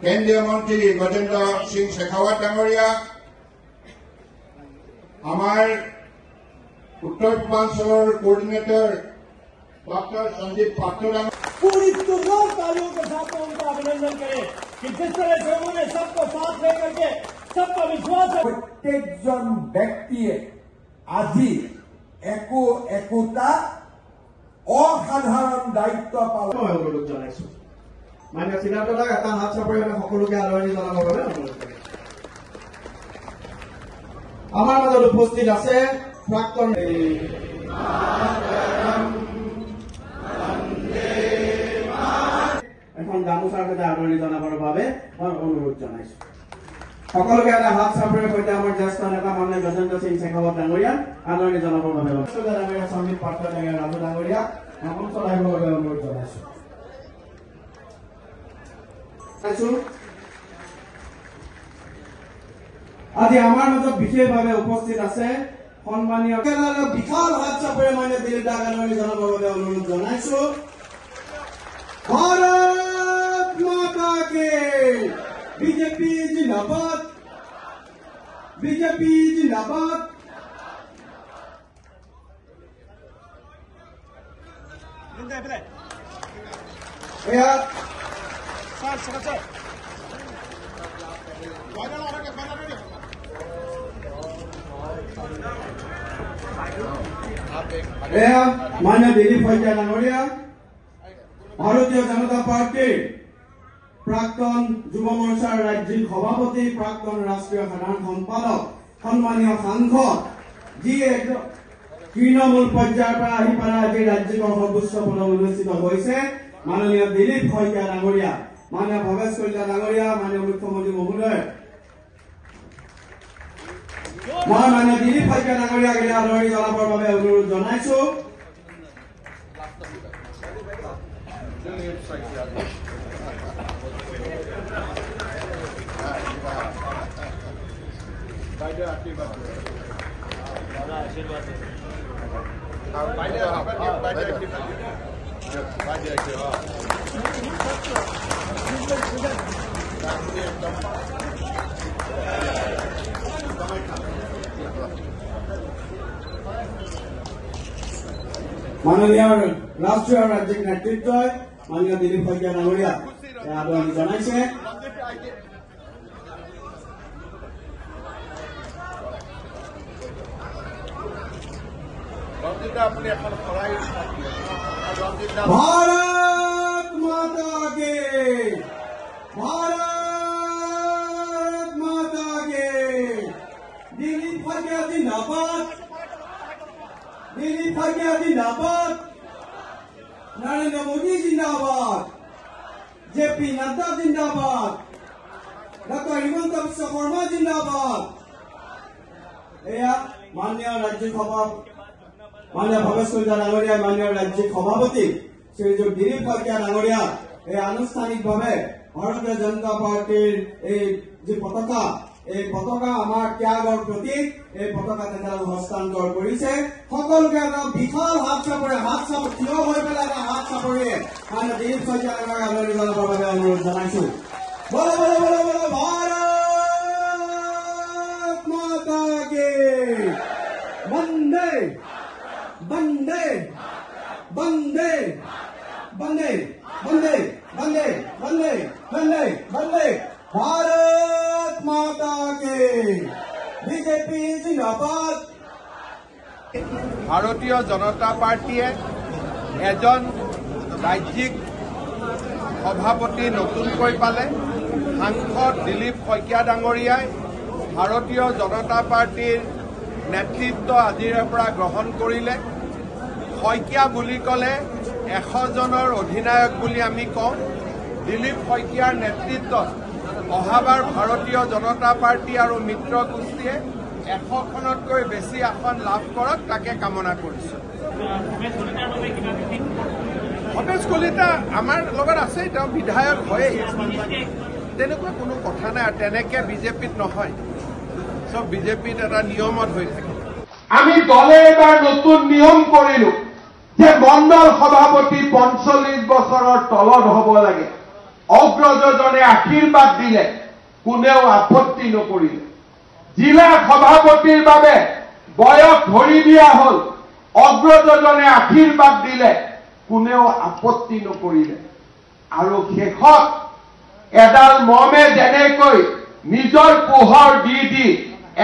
কেন্দ্ৰীয় মন্ত্ৰী গজেন্দ্ৰ সিং শেখাৱত ডাঙৰীয়া, আমাৰ উত্তৰ পূৰ্বাঞ্চলৰ কোঅर्डिनेटर डॉक्टर संदीप पात्र पूरी दुनिया तालियों के साथ में उनका अभिनंदन करे कि जिस तरह से उन्होंने सबको साथ लेकर के सबका विश्वास है। प्रत्येकजन व्यक्तिये আজি একোটা অসাধাৰণ দায়িত্ব পালন জনাইছো। মানে চিনাতলাক এটা হাত চাপৰি আমি সকলোকে আদৰণি জনাবৰ বাবে অনুৰোধ কৰিছো। আমাৰ মাজত উপস্থিত আছে প্ৰাক্তন এখন গামোচাৰ সৈতে আদৰণি জনাবৰ বাবে মই অনুৰোধ জনাইছো। সকলোকে এটা হাত চাপৰিৰ সৈতে আমাৰ জ্যেষ্ঠ নেতা মাননীয় গজেন্দ্ৰ সিং শেখাৱত ডাঙৰীয়া আদৰণি জনাবৰ বাবে ডাঙৰীয়া সন্দীপ পাত্ৰ ডাঙৰীয়া ৰাজু ডাঙৰীয়া মঞ্চ চলাইবৰ বাবে অনুৰোধ জনাইছো। আজি আমাৰ মাজত বিশেষভাৱে উপস্থিত আছে সন্মানীয় বিশাল হাত চাপৰি মানে দিলীপ দাক আদৰণি জনাবৰ বাবে অনুৰোধ জনাইছো। भारत माता के बीजेपी जिंदाबाद, बीजेपी जिंदाबाद। मान्य दिलीप शइकिया डाঙৰীয়া, ভাৰতীয় জনতা পাৰ্টিৰ প্ৰাক্তন যুৱ মৰ্চাৰ ৰাজ্যিক সভাপতি, প্ৰাক্তন ৰাষ্ট্ৰীয় সাধাৰণ সম্পাদক, সন্মানীয় সাংসদ, যিয়ে তৃণমূল পৰ্যায়ৰ পৰা আহি পেলাই আজি ৰাজ্যিক সৰ্বোচ্চ পদত অনুষ্ঠিত হৈছে মাননীয় দিলীপ শইকীয়া ডাঙৰীয়া, মাননীয় ভৱেশ কলিতা ডাঙৰীয়া, মাননীয় মুখ্যমন্ত্ৰী মহোদয়, মই মাননীয় দিলীপ শইকীয়া ডাঙৰীয়াক আদৰণি জনাবৰ বাবে অনুৰোধ জনাইছো। মাননীয় ৰাষ্ট্ৰীয় ৰাজ্যিক নেতৃত্বই মাননীয় দিলীপ শইকীয়া ডাঙৰীয়া আদৰণি জনাইছে। भारत माता के, भारत माता के, दिलीप शइकिया जिंदाबाद, दिलीप शइकिया जिंदाबाद, नरेंद्र मोदी जिंदाबाद, जेपी नड्डा जिंदाबाद, डॉक्टर हिमंत बिश्व शर्मा जिंदाबाद। माननीय राज्य सभा माननीय भवेश कलिता डाঙৰীয়া, माननीय राज्यिक सभापति श्रीजुत दिलीप शइकिया डाঙৰীয়া এই আনুষ্ঠানিকভাৱে ভাৰতীয় জনতা পাৰ্টিৰ এই যে পতাকা, এই পতাকা আমাৰ ত্যাগৰ প্ৰতীক, এই পতাকা তেখেতক হস্তান্তৰ কৰিছে। সকলোকে এটা বিশাল হাত চাপৰি থিয় হৈ পেলাই এটা হাত চাপৰিয়ে মানে দিলীপ শইকীয়া ডাঙৰীয়াক আদৰণি জনাবৰ বাবে অনুৰোধ জনাইছো। বলো বলো বলো বলো ভাৰত মাতা কি, বন্দে বন্দে বন্দে বন্দে বন্দে বন্দে বন্দে বন্দে বন্দে भारत माता के, बीजेपी जिंदाबाद। ভাৰতীয় জনতা পাৰ্টিয়ে এজন ৰাজ্যিক সভাপতি নতুনকৈ পালে। সাংসদ দিলীপ শইকীয়া ডাঙৰীয়াই ভাৰতীয় জনতা পাৰ্টিৰ নেতৃত্ব আজিৰে পৰা গ্ৰহণ কৰিলে। শইকীয়া বুলি ক'লে 100 জনৰ অধিনায়ক বুলি আমি কওঁ। দিলীপ শইকীয়াৰ নেতৃত্বত অহাবাৰ ভাৰতীয় জনতা পাৰ্টি আৰু মিত্ৰ গোষ্ঠীয়ে 100খনতকৈ বেছি আসন লাভ কৰক তাকে কামনা কৰিছো। ভৱেশ কলিতা আমাৰ লগত আছে, তেওঁ বিধায়ক হয়েই, তেনেকুৱা কোনো কথা নাই। তেনেকে বিজেপিত নহয়, চব বিজেপিত এটা নিয়মত হৈ থাকে। আমি দলে এবাৰ নতুন নিয়ম কৰিলো যে মণ্ডল সভাপতি 45 বছৰৰ তলত হ'ব লাগে। অগ্ৰজজনে আশীৰ্বাদ দিলে কোনেও আপত্তি নকৰিলে। জিলা সভাপতিৰ বাবে বয়স ধৰি দিয়া হ'ল, অগ্ৰজজনে আশীৰ্বাদ দিলে কোনেও আপত্তি নকৰিলে। আৰু শেষত এডাল মমে যেনেকৈ নিজৰ পোহৰ দি দি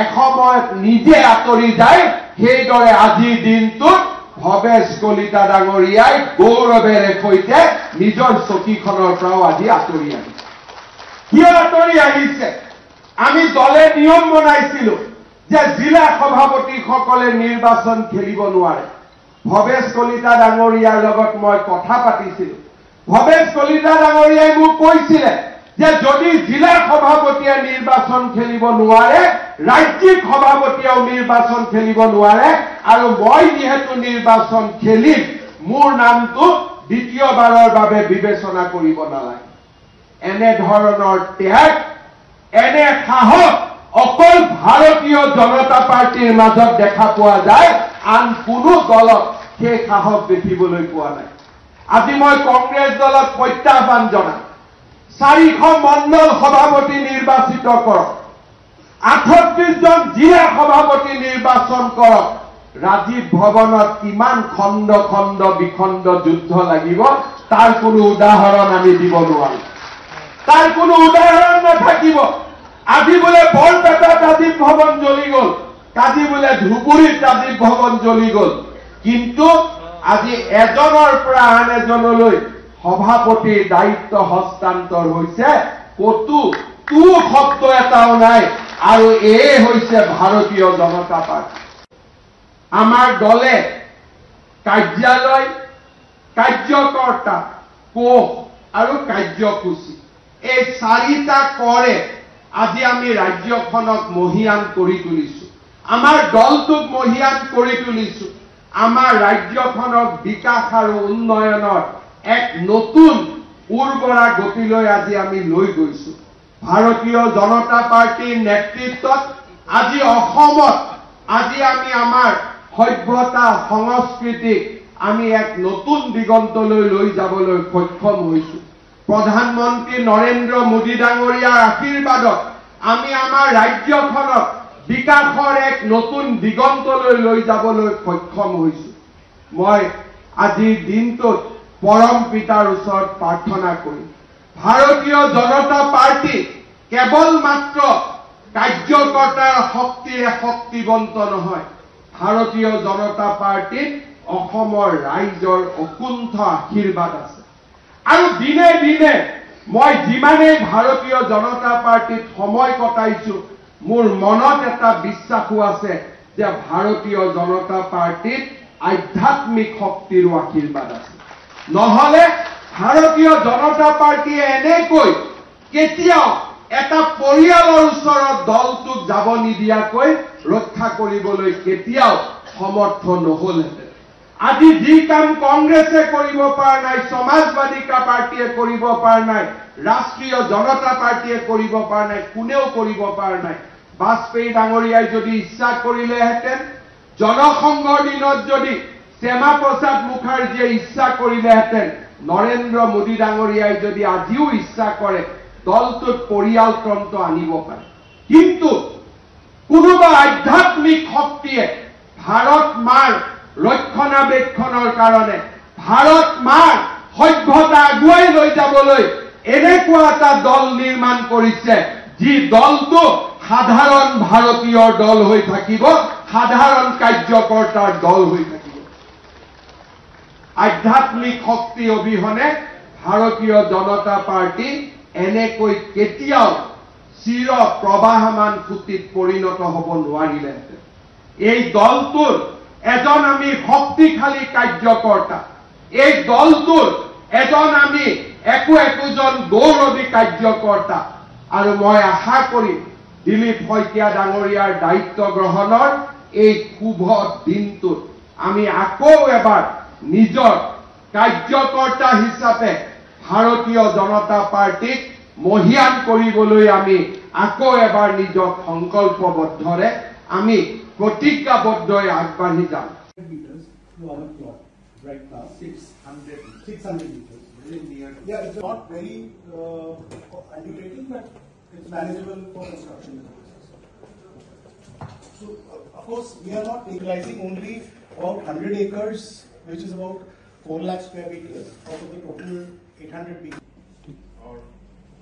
এসময়ত নিজে আঁতৰি যায়, সেইদৰে আজিৰ দিনটোত ভৱেশ কলিতা ডাঙৰীয়াই গৌৰৱেৰে সৈতে নিজৰ চকীখনৰ পৰাও আজি আঁতৰি আহিছে। কিয় আঁতৰি আহিছে? আমি দলে নিয়ম বনাইছিলো যে জিলা সভাপতিসকলে নিৰ্বাচন খেলিব নোৱাৰে। ভৱেশ কলিতা ডাঙৰীয়াৰ লগত মই কথা পাতিছিলো। ভৱেশ কলিতা ডাঙৰীয়াই মোক কৈছিলে যে যদি জিলা সভাপতিয়ে নিৰ্বাচন খেলিব নোৱাৰে, ৰাজ্যিক সভাপতিয়েও নিৰ্বাচন খেলিব নোৱাৰে, আৰু মই যিহেতু নিৰ্বাচন খেলিম, মোৰ নামটো দ্বিতীয়বাৰৰ বাবে বিবেচনা কৰিব নালাগে। এনেধৰণৰ ত্যাগ, এনে সাহস অকল ভাৰতীয় জনতা পাৰ্টিৰ মাজত দেখা পোৱা যায়, আন কোনো দলত সেই সাহস দেখিবলৈ পোৱা নাই। আজি মই কংগ্ৰেছ দলক প্ৰত্যাহ্বান জনাম, 400 মণ্ডল সভাপতি নিৰ্বাচিত কৰক, 38 জন জিলা সভাপতি নিৰ্বাচন কৰক। ৰাজীৱ ভৱনত কিমান খণ্ড খণ্ড বিখণ্ড যুদ্ধ লাগিব তাৰ কোনো উদাহৰণ আমি দিব নোৱাৰো, তাৰ কোনো উদাহৰণ নাথাকিব। আজি বোলে বৰপেটাত ৰাজীৱ ভৱন জ্বলি গ'ল, কালি বোলে ধুবুৰীত ৰাজীৱ ভৱন জ্বলি গ'ল, কিন্তু আজি এজনৰ পৰা আন এজনলৈ সভাপতিৰ দায়িত্ব হস্তান্তৰ হৈছে, কতো তু শব্দ এটাও নাই, আৰু এয়ে হৈছে ভাৰতীয় জনতা পাৰ্টি। আমাৰ দলে কাৰ্যালয়, কাৰ্যকৰ্তা, কোষ আৰু কাৰ্যসূচী, এই 4টা কৰে আজি আমি ৰাজ্যখনক মহিয়ান কৰি তুলিছো, আমাৰ দলটোক মহিয়ান কৰি তুলিছো, আমাৰ ৰাজ্যখনক বিকাশ আৰু উন্নয়নৰ এক নতুন উৰ্বৰা গতিলৈ আজি আমি লৈ গৈছো। ভাৰতীয় জনতা পাৰ্টিৰ নেতৃত্বত আজি অসমত আজি আমি আমাৰ সভ্যতা সংস্কৃতিক আমি এক নতুন দিগন্তলৈ লৈ যাবলৈ সক্ষম হৈছো। প্ৰধানমন্ত্ৰী নৰেন্দ্ৰ মোদী ডাঙৰীয়াৰ আশীৰ্বাদত আমি আমাৰ ৰাজ্যখনক বিকাশৰ এক নতুন দিগন্তলৈ লৈ যাবলৈ সক্ষম হৈছো। মই আজিৰ দিনটোত পৰম পিতাৰ ওচৰত প্ৰাৰ্থনা কৰিম, ভাৰতীয় জনতা পাৰ্টি কেৱল মাত্ৰ কাৰ্যকৰ্তাৰ শক্তিৰে শক্তিবন্ত নহয়, ভাৰতীয় জনতা পাৰ্টিত অসমৰ ৰাইজৰ অকুণ্ঠ আশীৰ্বাদ আছে। আৰু দিনে দিনে মই যিমানেই ভাৰতীয় জনতা পাৰ্টিত সময় কটাইছো, মোৰ মনত এটা বিশ্বাসো আছে যে ভাৰতীয় জনতা পাৰ্টিত আধ্যাত্মিক শক্তিৰো আশীৰ্বাদ আছে। নহলে ভাৰতীয় জনতা পাৰ্টিয়ে এনেকৈ কেতিয়াও এটা পৰিয়ালৰ ওচৰত দলটোক যাব নিদিয়াকৈ ৰক্ষা কৰিবলৈ কেতিয়াও সমৰ্থ নহলহেঁতেন। আজি যি কাম কংগ্ৰেছে কৰিব পৰা নাই, সমাজবাদী পাৰ্টিয়ে কৰিব পৰা নাই, ৰাষ্ট্ৰীয় জনতা পাৰ্টিয়ে কৰিব পৰা নাই, কোনেও কৰিব পৰা নাই। বাজপেয়ী ডাঙৰীয়াই যদি ইচ্ছা কৰিলেহেঁতেন, জনসংঘৰ দিনত যদি শ্যামা প্ৰসাদ মুখাৰ্জীয়ে ইচ্ছা কৰিলেহেঁতেন, নৰেন্দ্ৰ মোদী ডাঙৰীয়াই যদি আজিও ইচ্ছা কৰে, দলটোত পৰিয়ালতন্ত্ৰ আনিব পাৰে। কিন্তু কোনোবা আধ্যাত্মিক শক্তিয়ে ভাৰত মাৰ ৰক্ষণাবেক্ষণৰ কাৰণে, ভাৰত মাৰ সভ্যতা আগুৱাই লৈ যাবলৈ এনেকুৱা এটা দল নিৰ্মাণ কৰিছে, যি দলটো সাধাৰণ ভাৰতীয়ৰ দল হৈ থাকিব, সাধাৰণ কাৰ্যকৰ্তাৰ দল হৈ থাকিব। আধ্যাত্মিক শক্তি অবিহনে ভাৰতীয় জনতা পাৰ্টি এনেকৈ কেতিয়াও চিৰ প্ৰবাহমান সুতিত পৰিণত হ'ব নোৱাৰিলেহেঁতেন। এই দলটোৰ এজন আমি শক্তিশালী কাৰ্যকৰ্তা, এই দলটোৰ এজন আমি একোজন গৌৰৱী কাৰ্যকৰ্তা, আৰু মই আশা কৰিম দিলীপ শইকীয়া ডাঙৰীয়াৰ দায়িত্ব গ্ৰহণৰ এই শুভ দিনটোত আমি আকৌ এবাৰ নিজৰ কাৰ্যকৰ্তা হিচাপে ভাৰতীয় জনতা পাৰ্টিক মহিয়ান কৰিবলৈ আমি আকৌ এবাৰ নিজক সংকল্পবদ্ধৰে আমি প্ৰতিজ্ঞাবদ্ধ আগবাঢ়ি যাম। meters to our plot right now. 600 meters. Very near. Yeah, it's not very undertaking, but it's manageable for construction. So, of course, we are not utilizing only about 100 acres, which is about 4 lakh square meters out of the total 800 meters. और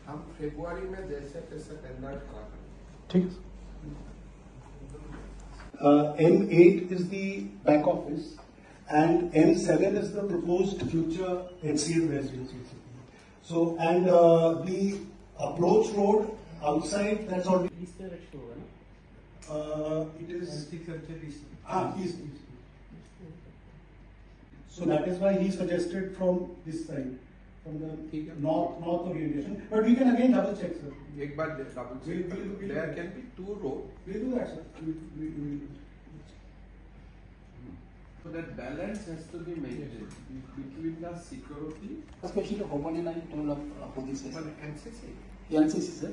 हम फरवरी में जैसे तैसे tender करा M8 is the back office, and M7 is the proposed future NCL residence. So, and the approach road outside, that's already. It is. East. So that is why he suggested from this side, from the north orientation. But we can again double check, sir. एक बार double check. There can be two roads. We'll do that, sir. We'll So that balance has to be maintained between the security Especially open and develop police. and NCC. NCC, sir.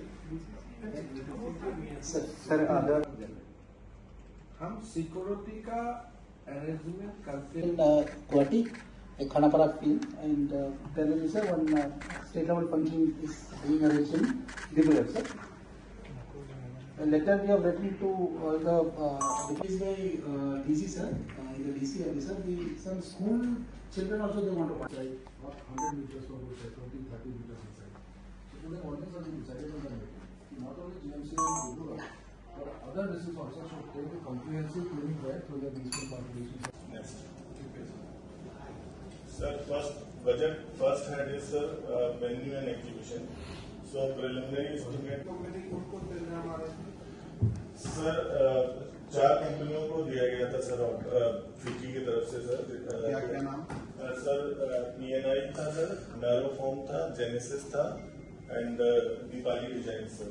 Sir, other. हम security का arrangement करते In Guwahati, Khanapara field, and there is one state level function is being arranged in Dibrugarh, sir. A letter we have written to the is by DC, sir, the DC officer. Some school children also they want to participate. Not 100 meters from the 20, 30 meters inside. So the ordinance has been decided on the meeting. Not only GMC and Dibrugarh, but other districts also should take a comprehensive cleaning drive through the municipal corporations. Next. Sir, first head is sir, venue and exhibition. So preliminary estimate. Sir 4 कंपनियों को दिया गया था sir फिकी की तरफ से sir क्या नाम sir PNI था सर नैरोफॉर्म था जेनेसिस था एंड दीपाली डिजाइन सर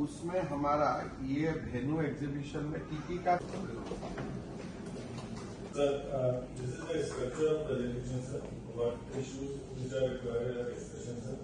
उसमें हमारा ये वेन्यू एग्जीबिशन में टीकी का sir this is the structure of presentation sir what issues which are required as expression sir